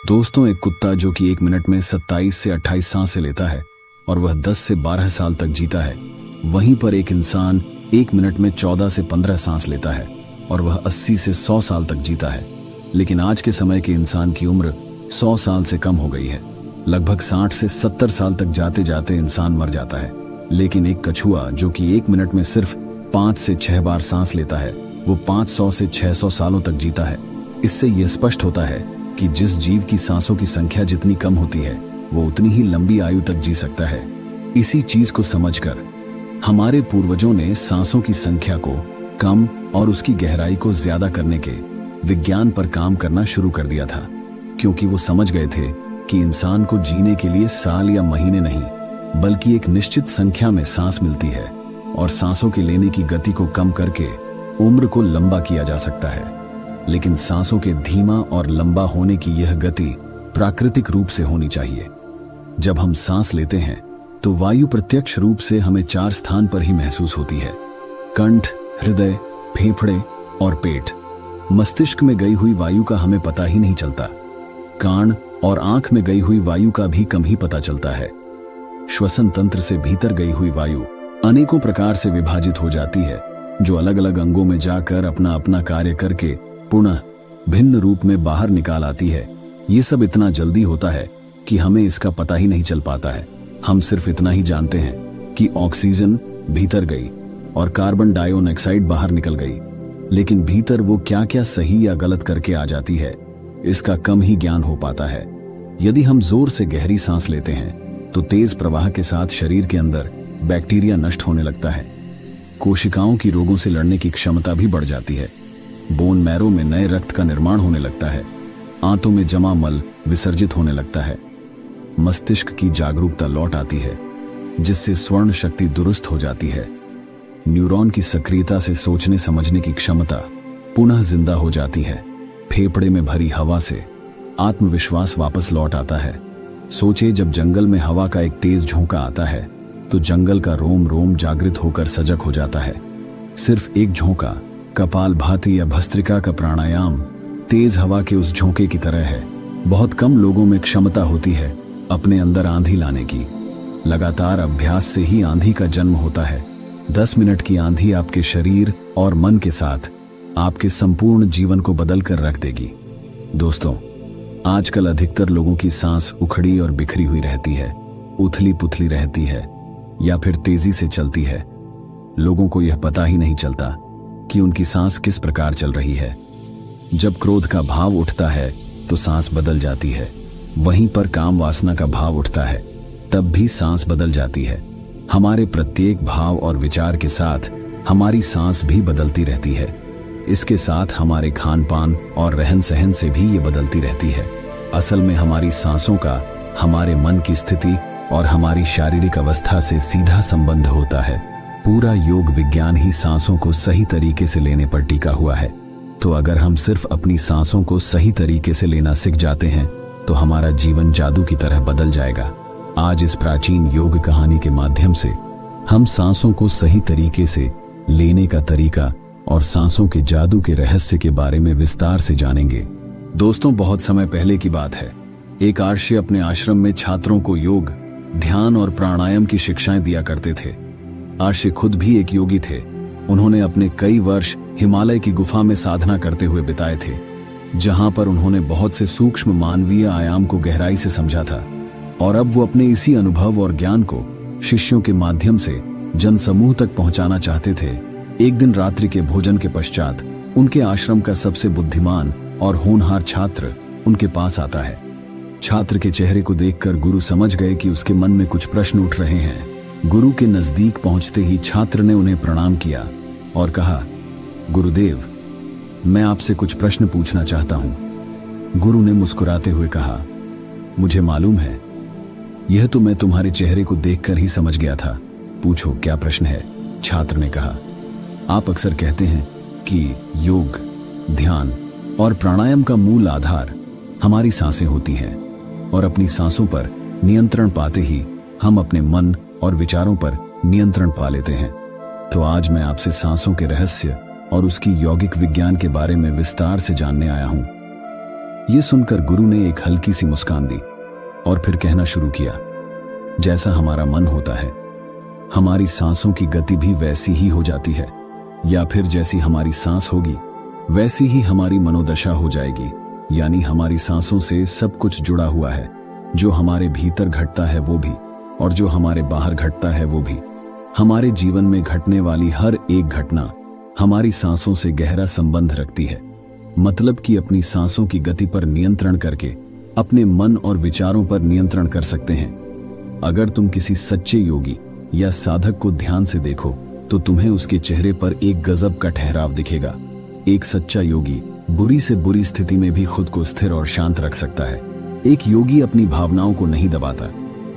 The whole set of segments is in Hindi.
दोस्तों, एक कुत्ता जो कि 1 मिनट में 27 से 28 सांसें लेता है और वह 10 से 12 साल तक जीता है, वहीं पर एक इंसान 1 मिनट में 14 से 15 सांस लेता है और वह 80 से 100 साल तक जीता है। लेकिन आज के समय के इंसान की उम्र 100 साल से कम हो गई है। लगभग 60 से 70 साल तक जाते जाते इंसान मर जाता है। लेकिन एक कछुआ जो कि 1 मिनट में सिर्फ 5 से 6 बार सांस लेता है, वो 500 से 600 सालों तक जीता है। इससे यह स्पष्ट होता है कि जिस जीव की सांसों की संख्या जितनी कम होती है, वो उतनी ही लंबी आयु तक जी सकता है। इसी चीज को समझकर हमारे पूर्वजों ने सांसों की संख्या को कम और उसकी गहराई को ज्यादा करने के विज्ञान पर काम करना शुरू कर दिया था, क्योंकि वो समझ गए थे कि इंसान को जीने के लिए साल या महीने नहीं, बल्कि एक निश्चित संख्या में सांस मिलती है और सांसों के लेने की गति को कम करके उम्र को लंबा किया जा सकता है। लेकिन सांसों के धीमा और लंबा होने की यह गति प्राकृतिक रूप से होनी चाहिए। जब हम सांस लेते हैं तो वायु प्रत्यक्ष रूप से हमें 4 स्थान पर ही महसूस होती है: कंठ, हृदय, फेफड़े और पेट। मस्तिष्क में गई हुई वायु का हमें पता ही नहीं चलता। कान और आंख में गई हुई वायु का भी कम ही पता चलता है। श्वसन तंत्र से भीतर गई हुई वायु अनेकों प्रकार से विभाजित हो जाती है, जो अलग अलग अंगों में जाकर अपना अपना कार्य करके पुनः भिन्न रूप में बाहर निकाल आती है। ये सब इतना जल्दी होता है कि हमें इसका पता ही नहीं चल पाता है। हम सिर्फ इतना ही जानते हैं कि ऑक्सीजन भीतर गई और कार्बन डाइऑक्साइड बाहर निकल गई, लेकिन भीतर वो क्या क्या सही या गलत करके आ जाती है, इसका कम ही ज्ञान हो पाता है। यदि हम जोर से गहरी सांस लेते हैं तो तेज प्रवाह के साथ शरीर के अंदर बैक्टीरिया नष्ट होने लगता है। कोशिकाओं की रोगों से लड़ने की क्षमता भी बढ़ जाती है। बोन मैरो में नए रक्त का निर्माण होने लगता है। आंतों में जमा मल विसर्जित होने लगता है। मस्तिष्क की जागरूकता लौट आती है, जिससे स्वर्ण शक्ति दुरुस्त हो जाती है। न्यूरॉन की सक्रियता से सोचने समझने की क्षमता पुनः जिंदा हो जाती है। फेफड़े में भरी हवा से आत्मविश्वास वापस लौट आता है। सोचे, जब जंगल में हवा का एक तेज झोंका आता है तो जंगल का रोम रोम जागृत होकर सजग हो जाता है। सिर्फ एक झोंका, कपालभाति या भस्त्रिका का प्राणायाम तेज हवा के उस झोंके की तरह है। बहुत कम लोगों में क्षमता होती है अपने अंदर आंधी लाने की। लगातार अभ्यास से ही आंधी का जन्म होता है। 10 मिनट की आंधी आपके शरीर और मन के साथ आपके संपूर्ण जीवन को बदल कर रख देगी। दोस्तों, आजकल अधिकतर लोगों की सांस उखड़ी और बिखरी हुई रहती है, उथली पुथली रहती है या फिर तेजी से चलती है। लोगों को यह पता ही नहीं चलता कि उनकी सांस किस प्रकार चल रही है। जब क्रोध का भाव उठता है तो सांस बदल जाती है। वहीं पर काम वासना का भाव उठता है, तब भी सांस बदल जाती है। हमारे प्रत्येक भाव और विचार के साथ हमारी सांस भी बदलती रहती है। इसके साथ हमारे खान पान और रहन सहन से भी ये बदलती रहती है। असल में हमारी सांसों का हमारे मन की स्थिति और हमारी शारीरिक अवस्था से सीधा संबंध होता है। पूरा योग विज्ञान ही सांसों को सही तरीके से लेने पर टिका हुआ है। तो अगर हम सिर्फ अपनी सांसों को सही तरीके से लेना सीख जाते हैं तो हमारा जीवन जादू की तरह बदल जाएगा। आज इस प्राचीन योग कहानी के माध्यम से हम सांसों को सही तरीके से लेने का तरीका और सांसों के जादू के रहस्य के बारे में विस्तार से जानेंगे। दोस्तों, बहुत समय पहले की बात है। एक आर्षी अपने आश्रम में छात्रों को योग, ध्यान और प्राणायाम की शिक्षाएं दिया करते थे। आर्षी खुद भी एक योगी थे। उन्होंने अपने कई वर्ष हिमालय की गुफा में साधना करते हुए बिताए थे, जहां पर उन्होंने बहुत से सूक्ष्म मानवीय आयाम को गहराई से समझा था। और अब वो अपने इसी अनुभव और ज्ञान को शिष्यों के माध्यम से जनसमूह तक पहुंचाना चाहते थे। एक दिन रात्रि के भोजन के पश्चात उनके आश्रम का सबसे बुद्धिमान और होनहार छात्र उनके पास आता है। छात्र के चेहरे को देखकर गुरु समझ गए कि उसके मन में कुछ प्रश्न उठ रहे हैं। गुरु के नजदीक पहुंचते ही छात्र ने उन्हें प्रणाम किया और कहा, गुरुदेव, मैं आपसे कुछ प्रश्न पूछना चाहता हूं। गुरु ने मुस्कुराते हुए कहा, मुझे मालूम है, यह तो मैं तुम्हारे चेहरे को देखकर ही समझ गया था। पूछो, क्या प्रश्न है? छात्र ने कहा, आप अक्सर कहते हैं कि योग, ध्यान और प्राणायाम का मूल आधार हमारी सांसें होती हैं और अपनी सांसों पर नियंत्रण पाते ही हम अपने मन और विचारों पर नियंत्रण पा लेते हैं। तो आज मैं आपसे सांसों के रहस्य और उसकी यौगिक विज्ञान के बारे में विस्तार से जानने आया हूं। ये सुनकर गुरु ने एक हल्की सी मुस्कान दी और फिर कहना शुरू किया, जैसा हमारा मन होता है हमारी सांसों की गति भी वैसी ही हो जाती है, या फिर जैसी हमारी सांस होगी वैसी ही हमारी मनोदशा हो जाएगी। यानी हमारी सांसों से सब कुछ जुड़ा हुआ है। जो हमारे भीतर घटता है वो भी, और जो हमारे बाहर घटता है वो भी। हमारे जीवन में घटने वाली हर एक घटना हमारी सांसों से गहरा संबंध रखती है। मतलब कि अपनी सांसों की गति पर नियंत्रण करके अपने मन और विचारों पर नियंत्रण कर सकते हैं। अगर तुम किसी सच्चे योगी या साधक को ध्यान से देखो तो तुम्हें उसके चेहरे पर एक गजब का ठहराव दिखेगा। एक सच्चा योगी बुरी से बुरी स्थिति में भी खुद को स्थिर और शांत रख सकता है। एक योगी अपनी भावनाओं को नहीं दबाता,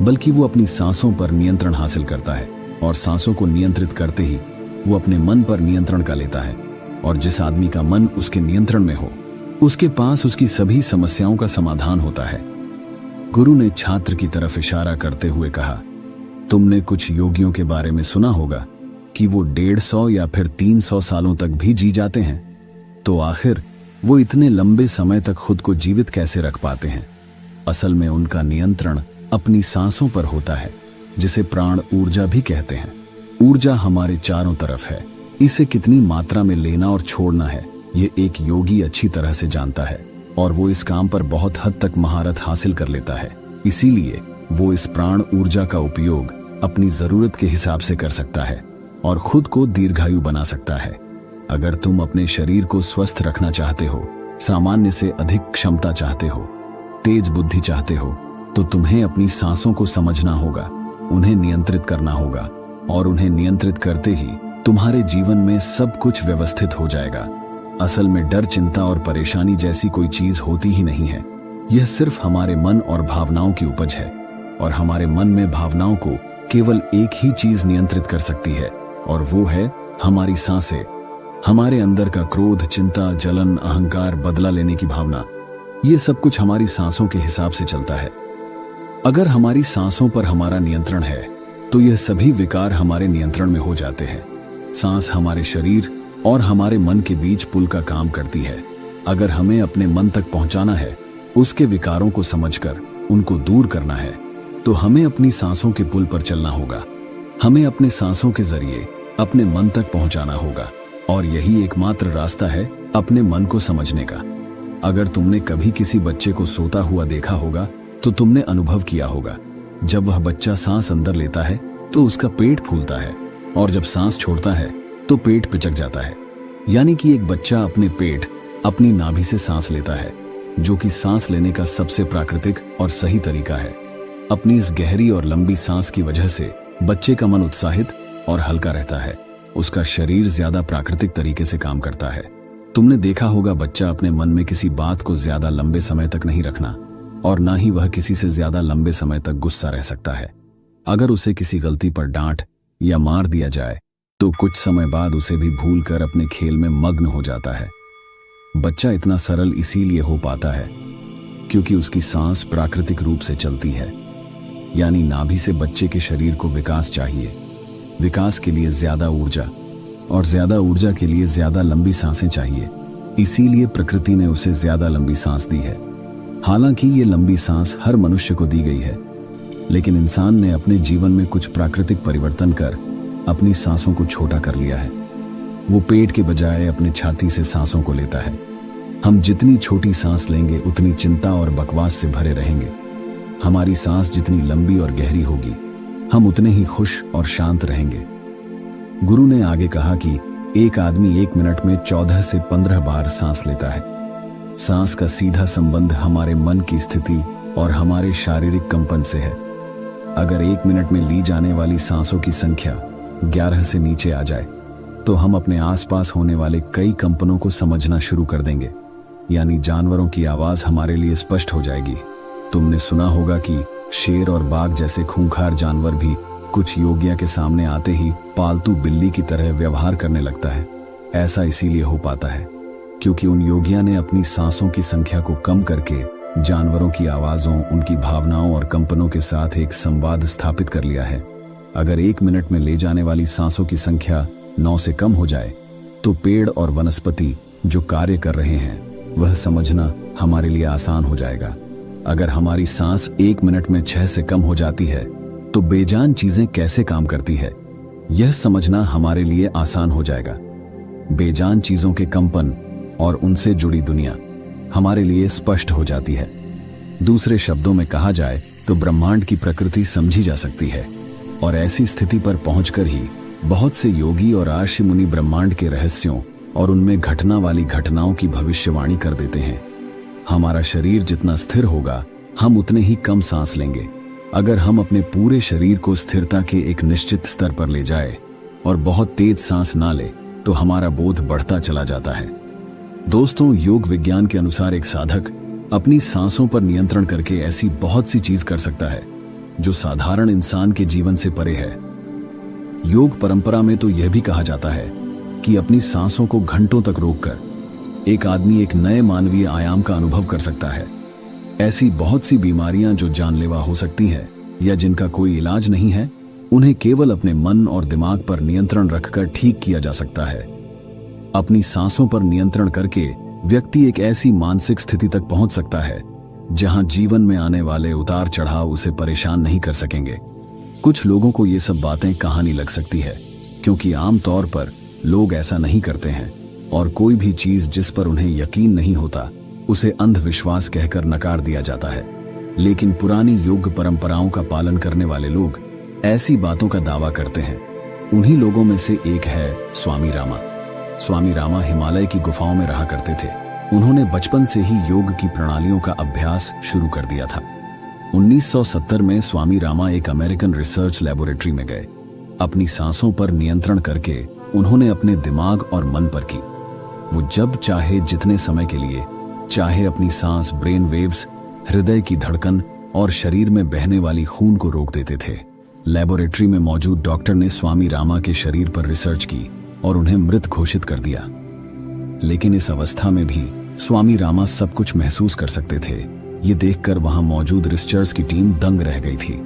बल्कि वो अपनी सांसों पर नियंत्रण हासिल करता है, और सांसों को नियंत्रित करते ही वो अपने मन पर नियंत्रण का लेता है। और जिस आदमी का मन उसके नियंत्रण में हो, उसके पास उसकी सभी समस्याओं का समाधान होता है। गुरु ने छात्र की तरफ इशारा करते हुए कहा, तुमने कुछ योगियों के बारे में सुना होगा कि वो 150 या फिर 300 सालों तक भी जी जाते हैं। तो आखिर वो इतने लंबे समय तक खुद को जीवित कैसे रख पाते हैं? असल में उनका नियंत्रण अपनी सांसों पर होता है, जिसे प्राण ऊर्जा भी कहते हैं। ऊर्जा हमारे चारों तरफ है, इसे कितनी मात्रा में लेना और छोड़ना है ये एक योगी अच्छी तरह से जानता है, और वो इस काम पर बहुत हद तक महारत हासिल कर लेता है। इसीलिए वो इस प्राण ऊर्जा का उपयोग अपनी जरूरत के हिसाब से कर सकता है और खुद को दीर्घायु बना सकता है। अगर तुम अपने शरीर को स्वस्थ रखना चाहते हो, सामान्य से अधिक क्षमता चाहते हो, तेज बुद्धि चाहते हो, तो तुम्हें अपनी सांसों को समझना होगा, उन्हें नियंत्रित करना होगा, और उन्हें नियंत्रित करते ही तुम्हारे जीवन में सब कुछ व्यवस्थित हो जाएगा। असल में डर, चिंता और परेशानी जैसी कोई चीज होती ही नहीं है। यह सिर्फ हमारे मन और भावनाओं की उपज है, और हमारे मन में भावनाओं को केवल एक ही चीज नियंत्रित कर सकती है, और वो है हमारी सांसें। हमारे अंदर का क्रोध, चिंता, जलन, अहंकार, बदला लेने की भावना, ये सब कुछ हमारी सांसों के हिसाब से चलता है। अगर हमारी सांसों पर हमारा नियंत्रण है तो यह सभी विकार हमारे नियंत्रण में हो जाते हैं। सांस हमारे शरीर और हमारे मन के बीच पुल का काम करती है। अगर हमें अपने मन तक पहुंचाना है, उसके विकारों को समझकर उनको दूर करना है, तो हमें अपनी सांसों के पुल पर चलना होगा। हमें अपने सांसों के जरिए अपने मन तक पहुंचाना होगा, और यही एकमात्र रास्ता है अपने मन को समझने का। अगर तुमने कभी किसी बच्चे को सोता हुआ देखा होगा तो तुमने अनुभव किया होगा, जब वह बच्चा सांस अंदर लेता है तो उसका पेट फूलता है, और जब सांस छोड़ता है तो पेट पिचक जाता है। यानी कि एक बच्चा अपने पेट, अपनी नाभि से सांस लेता है, जो कि सांस लेने का सबसे प्राकृतिक और सही तरीका है। अपनी इस गहरी और लंबी सांस की वजह से बच्चे का मन उत्साहित और हल्का रहता है। उसका शरीर ज्यादा प्राकृतिक तरीके से काम करता है। तुमने देखा होगा, बच्चा अपने मन में किसी बात को ज्यादा लंबे समय तक नहीं रखना, और ना ही वह किसी से ज्यादा लंबे समय तक गुस्सा रह सकता है। अगर उसे किसी गलती पर डांट या मार दिया जाए तो कुछ समय बाद उसे भी भूलकर अपने खेल में मग्न हो जाता है। बच्चा इतना सरल इसीलिए हो पाता है क्योंकि उसकी सांस प्राकृतिक रूप से चलती है। यानी नाभि से बच्चे के शरीर को विकास चाहिए। विकास के लिए ज्यादा ऊर्जा, और ज्यादा ऊर्जा के लिए ज्यादा लंबी सांसें चाहिए। इसीलिए प्रकृति ने उसे ज्यादा लंबी सांस दी है। हालांकि ये लंबी सांस हर मनुष्य को दी गई है, लेकिन इंसान ने अपने जीवन में कुछ प्राकृतिक परिवर्तन कर अपनी सांसों को छोटा कर लिया है। वो पेट के बजाय अपने छाती से सांसों को लेता है। हम जितनी छोटी सांस लेंगे उतनी चिंता और बकवास से भरे रहेंगे। हमारी सांस जितनी लंबी और गहरी होगी, हम उतने ही खुश और शांत रहेंगे। गुरु ने आगे कहा कि एक आदमी 1 मिनट में 14 से 15 बार सांस लेता है। सांस का सीधा संबंध हमारे मन की स्थिति और हमारे शारीरिक कंपन से है। अगर 1 मिनट में ली जाने वाली सांसों की संख्या 11 से नीचे आ जाए तो हम अपने आसपास होने वाले कई कंपनों को समझना शुरू कर देंगे। यानी जानवरों की आवाज हमारे लिए स्पष्ट हो जाएगी। तुमने सुना होगा कि शेर और बाघ जैसे खूंखार जानवर भी कुछ योगिया के सामने आते ही पालतू बिल्ली की तरह व्यवहार करने लगता है। ऐसा इसीलिए हो पाता है क्योंकि उन योगिया ने अपनी सांसों की संख्या को कम करके जानवरों की आवाजों, उनकी भावनाओं और कंपनों के साथ एक संवाद स्थापित कर लिया है। अगर 1 मिनट में ले जाने वाली सांसों की संख्या 9 से कम हो जाए तो पेड़ और वनस्पति जो कार्य कर रहे हैं वह समझना हमारे लिए आसान हो जाएगा। अगर हमारी सांस 1 मिनट में 6 से कम हो जाती है तो बेजान चीजें कैसे काम करती है यह समझना हमारे लिए आसान हो जाएगा। बेजान चीजों के कंपन और उनसे जुड़ी दुनिया हमारे लिए स्पष्ट हो जाती है। दूसरे शब्दों में कहा जाए तो ब्रह्मांड की प्रकृति समझी जा सकती है और ऐसी स्थिति पर पहुंचकर ही बहुत से योगी और ऋषि मुनि ब्रह्मांड के रहस्यों और उनमें घटना वाली घटनाओं की भविष्यवाणी कर देते हैं। हमारा शरीर जितना स्थिर होगा हम उतने ही कम सांस लेंगे। अगर हम अपने पूरे शरीर को स्थिरता के एक निश्चित स्तर पर ले जाए और बहुत तेज सांस ना ले तो हमारा बोध बढ़ता चला जाता है। दोस्तों, योग विज्ञान के अनुसार एक साधक अपनी सांसों पर नियंत्रण करके ऐसी बहुत सी चीज कर सकता है जो साधारण इंसान के जीवन से परे है। योग परंपरा में तो यह भी कहा जाता है कि अपनी सांसों को घंटों तक रोककर एक आदमी एक नए मानवीय आयाम का अनुभव कर सकता है। ऐसी बहुत सी बीमारियां जो जानलेवा हो सकती हैं या जिनका कोई इलाज नहीं है, उन्हें केवल अपने मन और दिमाग पर नियंत्रण रखकर ठीक किया जा सकता है। अपनी सांसों पर नियंत्रण करके व्यक्ति एक ऐसी मानसिक स्थिति तक पहुंच सकता है जहां जीवन में आने वाले उतार चढ़ाव उसे परेशान नहीं कर सकेंगे। कुछ लोगों को ये सब बातें कहानी लग सकती है क्योंकि आमतौर पर लोग ऐसा नहीं करते हैं और कोई भी चीज जिस पर उन्हें यकीन नहीं होता उसे अंधविश्वास कहकर नकार दिया जाता है। लेकिन पुरानी योग परंपराओं का पालन करने वाले लोग ऐसी बातों का दावा करते हैं। उन्हीं लोगों में से एक है स्वामी रामा। स्वामी रामा हिमालय की गुफाओं में रहा करते थे। उन्होंने बचपन से ही योग की प्रणालियों का अभ्यास शुरू कर दिया था। 1970 में स्वामी रामा एक अमेरिकन रिसर्च लेबोरेटरी में गए। अपनी सांसों पर नियंत्रण करके उन्होंने अपने दिमाग और मन पर की। वो जब चाहे जितने समय के लिए चाहे अपनी सांस, ब्रेन वेव्स, हृदय की धड़कन और शरीर में बहने वाली खून को रोक देते थे। लेबोरेटरी में मौजूद डॉक्टर ने स्वामी रामा के शरीर पर रिसर्च की और उन्हें मृत घोषित कर दिया। लेकिन इस अवस्था में भी स्वामी रामा सब कुछ महसूस कर सकते थे। ये देखकर वहां मौजूद रिसर्चर्स की टीम दंग रह गई थी।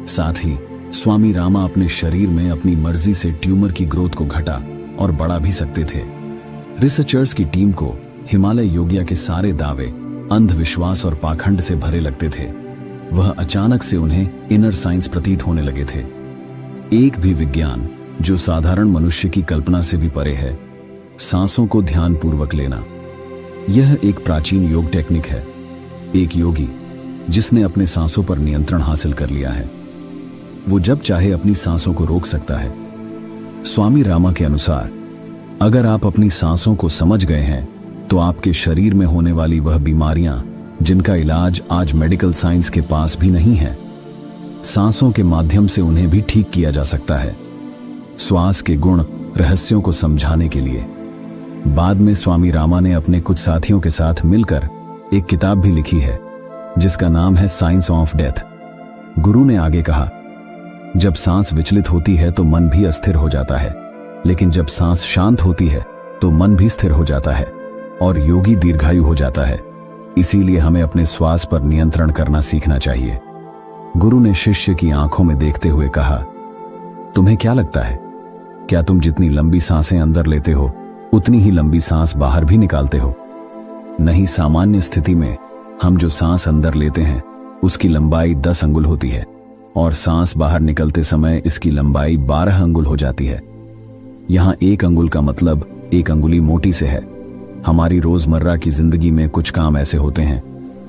साथ ही स्वामी रामा अपने शरीर में अपनी मर्जी से ट्यूमर की ग्रोथ को घटा और बढ़ा भी सकते थे। रिसर्चर्स की टीम को हिमालय योगिया के सारे दावे अंधविश्वास और पाखंड से भरे लगते थे। वह अचानक से उन्हें इनर साइंस प्रतीत होने लगे थे। एक भी विज्ञान जो साधारण मनुष्य की कल्पना से भी परे है। सांसों को ध्यानपूर्वक लेना, यह एक प्राचीन योग टेक्निक है। एक योगी जिसने अपने सांसों पर नियंत्रण हासिल कर लिया है, वो जब चाहे अपनी सांसों को रोक सकता है। स्वामी रामा के अनुसार अगर आप अपनी सांसों को समझ गए हैं तो आपके शरीर में होने वाली वह बीमारियां जिनका इलाज आज मेडिकल साइंस के पास भी नहीं है, सांसों के माध्यम से उन्हें भी ठीक किया जा सकता है। श्वास के गुण रहस्यों को समझाने के लिए बाद में स्वामी रामा ने अपने कुछ साथियों के साथ मिलकर एक किताब भी लिखी है जिसका नाम है साइंस ऑफ डेथ। गुरु ने आगे कहा, जब सांस विचलित होती है तो मन भी अस्थिर हो जाता है, लेकिन जब सांस शांत होती है तो मन भी स्थिर हो जाता है और योगी दीर्घायु हो जाता है। इसीलिए हमें अपने श्वास पर नियंत्रण करना सीखना चाहिए। गुरु ने शिष्य की आंखों में देखते हुए कहा, तुम्हें क्या लगता है, क्या तुम जितनी लंबी सांसें अंदर लेते हो उतनी ही लंबी सांस बाहर भी निकालते हो? नहीं, सामान्य स्थिति में हम जो सांस अंदर लेते हैं उसकी लंबाई 10 अंगुल होती है और सांस बाहर निकलते समय इसकी लंबाई 12 अंगुल हो जाती है। यहां 1 अंगुल का मतलब 1 अंगुली मोटी से है। हमारी रोजमर्रा की जिंदगी में कुछ काम ऐसे होते हैं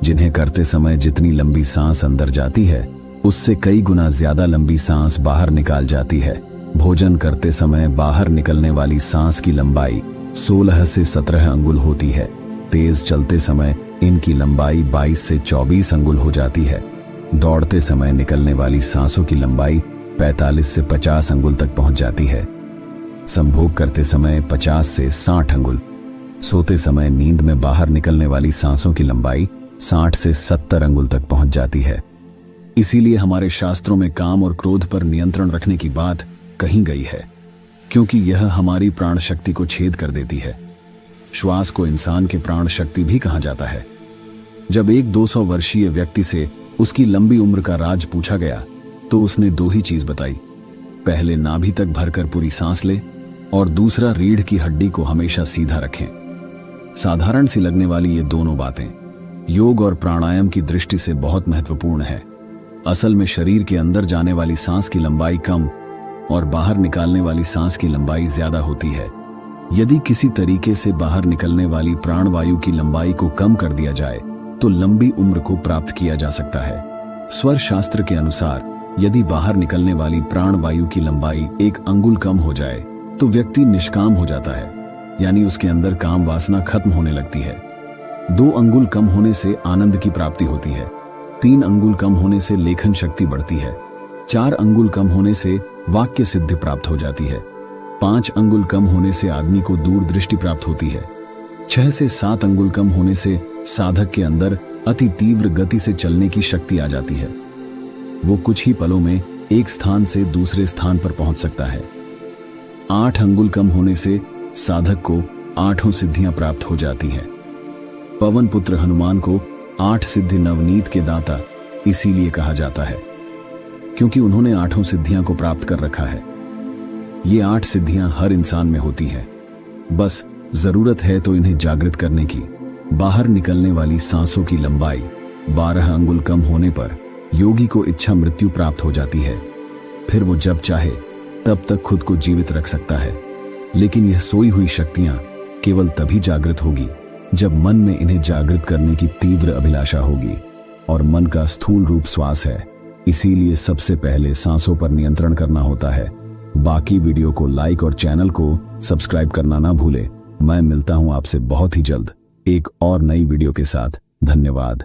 जिन्हें करते समय जितनी लंबी सांस अंदर जाती है उससे कई गुना ज्यादा लंबी सांस बाहर निकाल जाती है। भोजन करते समय बाहर निकलने वाली सांस की लंबाई 16 से 17 अंगुल होती है। तेज चलते समय इनकी लंबाई 22 से 24 अंगुल हो जाती है। दौड़ते समय निकलने वाली सांसों की लंबाई 45 से 50 अंगुल तक पहुंच जाती है। संभोग करते समय 50 से 60 अंगुल। सोते समय नींद में बाहर निकलने वाली सांसों की लंबाई 60 से 70 अंगुल तक पहुंच जाती है। इसीलिए हमारे शास्त्रों में काम और क्रोध पर नियंत्रण रखने की बात कही गई है, क्योंकि यह हमारी प्राण शक्ति को छेद कर देती है। श्वास को इंसान के प्राण शक्ति भी कहा जाता है। जब एक 200 वर्षीय व्यक्ति से उसकी लंबी उम्र का राज पूछा गया तो उसने 2 ही चीज बताई, पहले नाभि तक भरकर पूरी सांस ले और दूसरा रीढ़ की हड्डी को हमेशा सीधा रखें। साधारण सी लगने वाली ये दोनों बातें योग और प्राणायाम की दृष्टि से बहुत महत्वपूर्ण है। असल में शरीर के अंदर जाने वाली सांस की लंबाई कम और बाहर निकालने वाली सांस की लंबाई ज्यादा होती है। यदि किसी तरीके से बाहर निकलने वाली प्राणवायु की लंबाई को कम कर दिया जाए तो लंबी उम्र को प्राप्त किया जा सकता है। स्वर शास्त्र के अनुसार यदि बाहर निकलने वाली प्राणवायु की लंबाई 1 अंगुल कम हो जाए तो व्यक्ति निष्काम हो जाता है, यानी उसके अंदर काम वासना खत्म होने लगती है। 2 अंगुल कम होने से आनंद की प्राप्ति होती है। 3 अंगुल कम होने से लेखन शक्ति बढ़ती है। 4 अंगुल कम होने से वाक्य सिद्धि प्राप्त हो जाती है। 5 अंगुल कम होने से आदमी को दूरदृष्टि प्राप्त होती है। 6 से 7 अंगुल कम होने से साधक के अंदर अति तीव्र गति से चलने की शक्ति आ जाती है। वो कुछ ही पलों में एक स्थान से दूसरे स्थान पर पहुंच सकता है। 8 अंगुल कम होने से साधक को 8 सिद्धियां प्राप्त हो जाती हैं। पवन पुत्र हनुमान को 8 सिद्धि नवनीत के दाता इसीलिए कहा जाता है क्योंकि उन्होंने 8 सिद्धियां को प्राप्त कर रखा है। ये 8 सिद्धियां हर इंसान में होती हैं, बस जरूरत है तो इन्हें जागृत करने की। बाहर निकलने वाली सांसों की लंबाई 12 अंगुल कम होने पर योगी को इच्छा मृत्यु प्राप्त हो जाती है। फिर वो जब चाहे तब तक खुद को जीवित रख सकता है, लेकिन यह सोई हुई शक्तियां केवल तभी जागृत होगी जब मन में इन्हें जागृत करने की तीव्र अभिलाषा होगी। और मन का स्थूल रूप श्वास है, इसीलिए सबसे पहले सांसों पर नियंत्रण करना होता है। बाकी वीडियो को लाइक और चैनल को सब्सक्राइब करना ना भूले। मैं मिलता हूं आपसे बहुत ही जल्द एक और नई वीडियो के साथ। धन्यवाद।